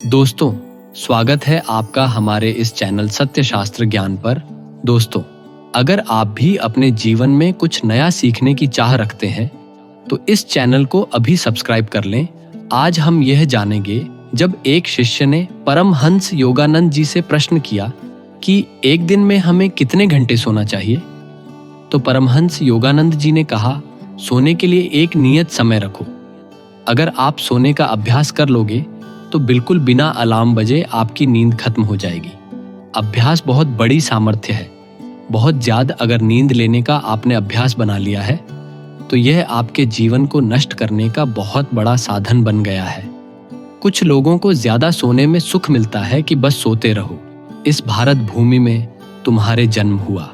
दोस्तों, स्वागत है आपका हमारे इस चैनल सत्य शास्त्र ज्ञान पर। दोस्तों, अगर आप भी अपने जीवन में कुछ नया सीखने की चाह रखते हैं तो इस चैनल को अभी सब्सक्राइब कर लें। आज हम यह जानेंगे, जब एक शिष्य ने परमहंस योगानंद जी से प्रश्न किया कि एक दिन में हमें कितने घंटे सोना चाहिए, तो परमहंस योगानंद जी ने कहा, सोने के लिए एक नियत समय रखो। अगर आप सोने का अभ्यास कर लोगे तो बिल्कुल बिना अलार्म बजे आपकी नींद खत्म हो जाएगी। अभ्यास बहुत बड़ी सामर्थ्य है। बहुत ज्यादा अगर नींद लेने का आपने अभ्यास बना लिया है तो यह आपके जीवन को नष्ट करने का बहुत बड़ा साधन बन गया है। कुछ लोगों को ज्यादा सोने में सुख मिलता है कि बस सोते रहो। इस भारत भूमि में तुम्हारे जन्म हुआ,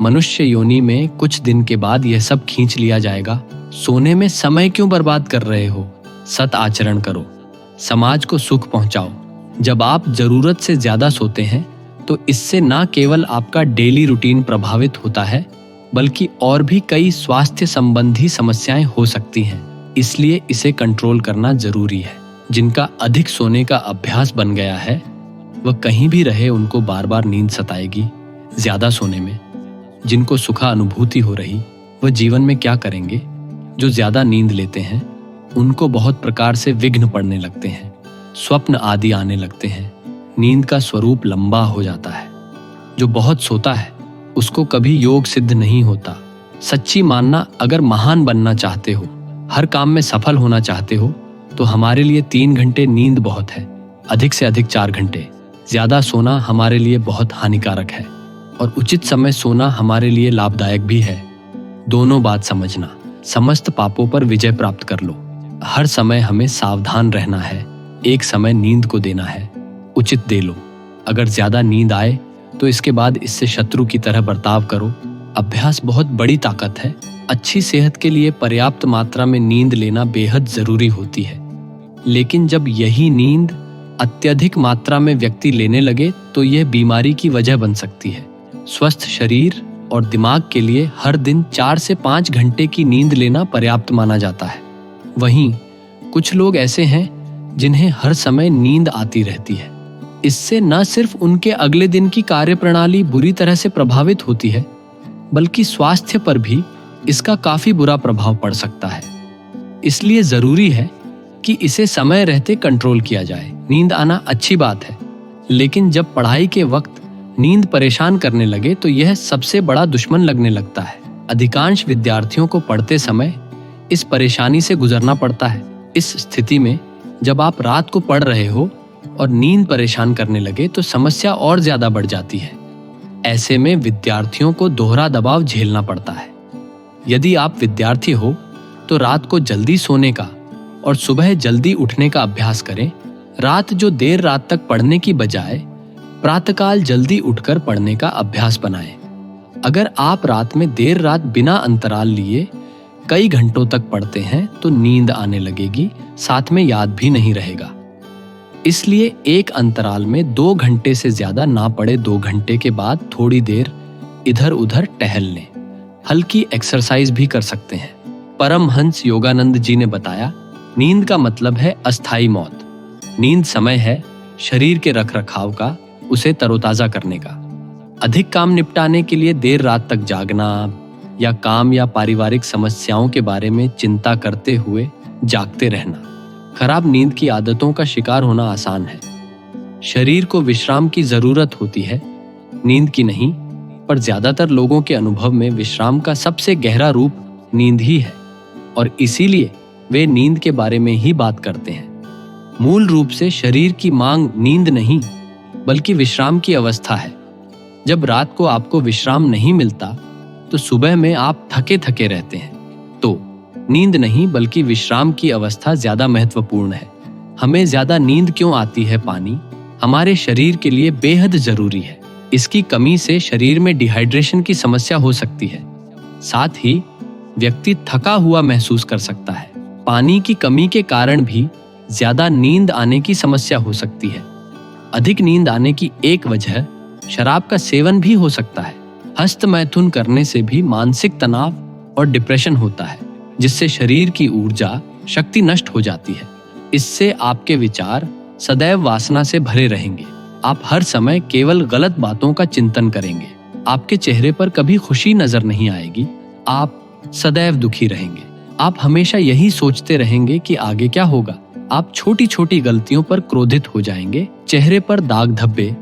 मनुष्य योनि में कुछ दिन के बाद यह सब खींच लिया जाएगा। सोने में समय क्यों बर्बाद कर रहे हो? सत आचरण करो, समाज को सुख पहुंचाओ। जब आप जरूरत से ज्यादा सोते हैं तो इससे न केवल आपका डेली रूटीन प्रभावित होता है बल्कि और भी कई स्वास्थ्य संबंधी समस्याएं हो सकती हैं। इसलिए इसे कंट्रोल करना जरूरी है। जिनका अधिक सोने का अभ्यास बन गया है वह कहीं भी रहे उनको बार बार नींद सताएगी। ज्यादा सोने में जिनको सुखा अनुभूति हो रही वह जीवन में क्या करेंगे? जो ज्यादा नींद लेते हैं उनको बहुत प्रकार से विघ्न पड़ने लगते हैं, स्वप्न आदि आने लगते हैं, नींद का स्वरूप लंबा हो जाता है। जो बहुत सोता है उसको कभी योग सिद्ध नहीं होता। सच्ची मानना, अगर महान बनना चाहते हो, हर काम में सफल होना चाहते हो तो हमारे लिए 3 घंटे नींद बहुत है। अधिक से अधिक 4 घंटे। ज्यादा सोना हमारे लिए बहुत हानिकारक है और उचित समय सोना हमारे लिए लाभदायक भी है। दोनों बात समझना। समस्त पापों पर विजय प्राप्त कर लो। हर समय हमें सावधान रहना है। एक समय नींद को देना है, उचित दे लो। अगर ज्यादा नींद आए तो इसके बाद इससे शत्रु की तरह बर्ताव करो। अभ्यास बहुत बड़ी ताकत है। अच्छी सेहत के लिए पर्याप्त मात्रा में नींद लेना बेहद जरूरी होती है। लेकिन जब यही नींद अत्यधिक मात्रा में व्यक्ति लेने लगे तो यह बीमारी की वजह बन सकती है। स्वस्थ शरीर और दिमाग के लिए हर दिन 4 से 5 घंटे की नींद लेना पर्याप्त माना जाता है। वहीं कुछ लोग ऐसे हैं जिन्हें हर समय नींद आती रहती है। इससे न सिर्फ उनके अगले दिन की कार्यप्रणाली बुरी तरह से प्रभावित होती है बल्कि स्वास्थ्य पर भी इसका काफी बुरा प्रभाव पड़ सकता है। इसलिए जरूरी है कि इसे समय रहते कंट्रोल किया जाए। नींद आना अच्छी बात है, लेकिन जब पढ़ाई के वक्त नींद परेशान करने लगे तो यह सबसे बड़ा दुश्मन लगने लगता है। अधिकांश विद्यार्थियों को पढ़ते समय इस परेशानी से गुजरना पड़ता है। इस स्थिति में जब आप रात को पढ़ रहे हो और नींद परेशान करने लगे तो समस्या और ज्यादा बढ़ जाती है। ऐसे में विद्यार्थियों को दोहरा दबाव झेलना पड़ता है। यदि आप विद्यार्थी हो तो रात को जल्दी सोने का और सुबह जल्दी उठने का अभ्यास करें। रात जो देर रात तक पढ़ने की बजाय प्रातःकाल जल्दी उठकर पढ़ने का अभ्यास बनाएं। अगर आप रात में देर रात बिना अंतराल लिए कई घंटों तक पढ़ते हैं तो नींद आने लगेगी, साथ में याद भी नहीं रहेगा। इसलिए एक अंतराल में 2 घंटे से ज्यादा ना पढ़े। 2 घंटे के बाद थोड़ी देर इधर उधर टहल लें। हल्की एक्सरसाइज भी कर सकते हैं। परमहंस योगानंद जी ने बताया, नींद का मतलब है अस्थाई मौत। नींद समय है शरीर के रखरखाव का, उसे तरोताजा करने का। अधिक काम निपटाने के लिए देर रात तक जागना या काम या पारिवारिक समस्याओं के बारे में चिंता करते हुए जागते रहना। खराब नींद की आदतों का शिकार होना आसान है। शरीर को विश्राम की जरूरत होती है, नींद की नहीं। पर ज्यादातर लोगों के अनुभव में विश्राम का सबसे गहरा रूप नींद ही है और इसीलिए वे नींद के बारे में ही बात करते हैं। मूल रूप से शरीर की मांग नींद नहीं बल्कि विश्राम की अवस्था है। जब रात को आपको विश्राम नहीं मिलता तो सुबह में आप थके थके रहते हैं। तो नींद नहीं बल्कि विश्राम की अवस्था ज्यादा महत्वपूर्ण है। हमें ज्यादा नींद क्यों आती है? पानी हमारे शरीर के लिए बेहद जरूरी है। इसकी कमी से शरीर में डिहाइड्रेशन की समस्या हो सकती है। साथ ही व्यक्ति थका हुआ महसूस कर सकता है। पानी की कमी के कारण भी ज्यादा नींद आने की समस्या हो सकती है। अधिक नींद आने की एक वजह शराब का सेवन भी हो सकता है। हस्त मैथुन करने से भी मानसिक तनाव और डिप्रेशन होता है, जिससे शरीर की ऊर्जा शक्ति नष्ट हो जाती है। इससे आपके विचार, सदैव वासना से भरे रहेंगे। आप हर समय केवल गलत बातों का चिंतन करेंगे। आपके चेहरे पर कभी खुशी नजर नहीं आएगी। आप सदैव दुखी रहेंगे। आप हमेशा यही सोचते रहेंगे कि आगे क्या होगा। आप छोटी छोटी गलतियों पर क्रोधित हो जाएंगे। चेहरे पर दाग धब्बे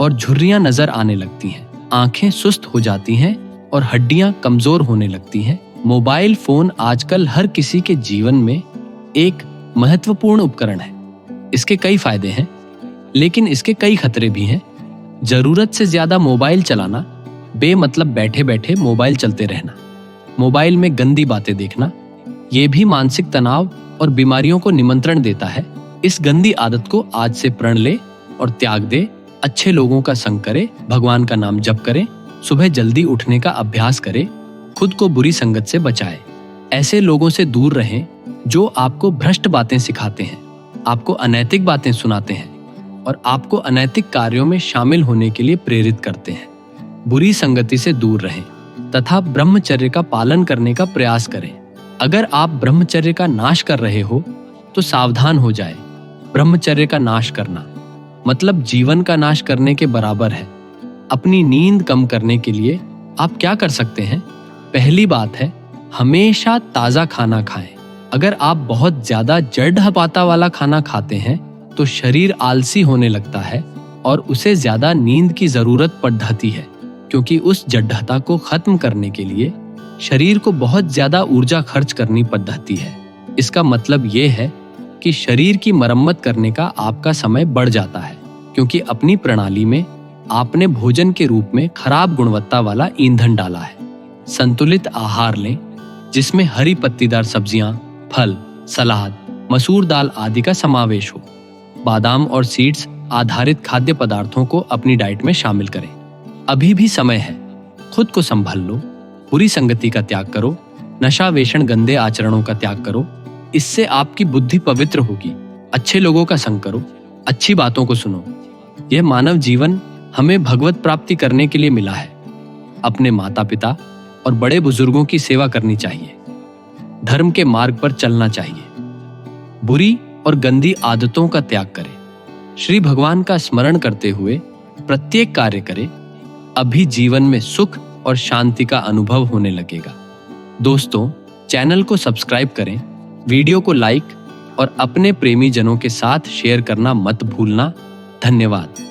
और झुर्रियां नजर आने लगती हैं। आंखें सुस्त हो जाती हैं और हड्डियां कमजोर होने लगती हैं। मोबाइल फोन आजकल हर किसी के जीवन में एक महत्वपूर्ण उपकरण है। इसके कई फायदे हैं, लेकिन इसके कई खतरे भी हैं। जरूरत से ज्यादा मोबाइल चलाना, बेमतलब बैठे बैठे मोबाइल चलते रहना, मोबाइल में गंदी बातें देखना, ये भी मानसिक तनाव और बीमारियों को निमंत्रण देता है। इस गंदी आदत को आज से प्रण ले और त्याग दे। अच्छे लोगों का संग करे, भगवान का नाम जप करे, सुबह जल्दी उठने का अभ्यास करे, खुद को बुरी संगत से बचाए। ऐसे लोगों से दूर रहें जो आपको भ्रष्ट बातें सिखाते हैं, आपको अनैतिक बातें सुनाते हैं और आपको अनैतिक कार्यों में शामिल होने के लिए प्रेरित करते हैं। बुरी संगति से दूर रहें तथा ब्रह्मचर्य का पालन करने का प्रयास करें। अगर आप ब्रह्मचर्य का नाश कर रहे हो तो सावधान हो जाए। ब्रह्मचर्य का नाश करना मतलब जीवन का नाश करने के बराबर है। अपनी नींद कम करने के लिए आप क्या कर सकते हैं? पहली बात है, हमेशा ताजा खाना खाएं। अगर आप बहुत ज्यादा जड़ हपाता वाला खाना खाते हैं तो शरीर आलसी होने लगता है और उसे ज्यादा नींद की जरूरत पड़ जाती है, क्योंकि उस जड्ढता को खत्म करने के लिए शरीर को बहुत ज्यादा ऊर्जा खर्च करनी पड़ जाती है। इसका मतलब ये है कि शरीर की मरम्मत करने का आपका समय बढ़ जाता है, क्योंकि अपनी प्रणाली में आपने भोजन के रूप में खराब गुणवत्ता वाला ईंधन डाला है। संतुलित आहार लें, जिसमें हरी पत्तीदार सब्जियां, फल, सलाद, मसूर दाल आदि का समावेश हो। बादाम और सीड्स आधारित खाद्य पदार्थों को अपनी डाइट में शामिल करें। अभी भी समय है, खुद को संभाल लो। बुरी संगति का त्याग करो, नशा वेशन गंदे आचरणों का त्याग करो। इससे आपकी बुद्धि पवित्र होगी। अच्छे लोगों का संग करो, अच्छी बातों को सुनो। यह मानव जीवन हमें भगवत प्राप्ति करने के लिए मिला है। अपने माता पिता और बड़े बुजुर्गों की सेवा करनी चाहिए। धर्म के मार्ग पर चलना चाहिए। बुरी और गंदी आदतों का त्याग करें। श्री भगवान का स्मरण करते हुए प्रत्येक कार्य करें। अभी जीवन में सुख और शांति का अनुभव होने लगेगा। दोस्तों, चैनल को सब्सक्राइब करें, वीडियो को लाइक और अपने प्रेमी जनों के साथ शेयर करना मत भूलना। धन्यवाद।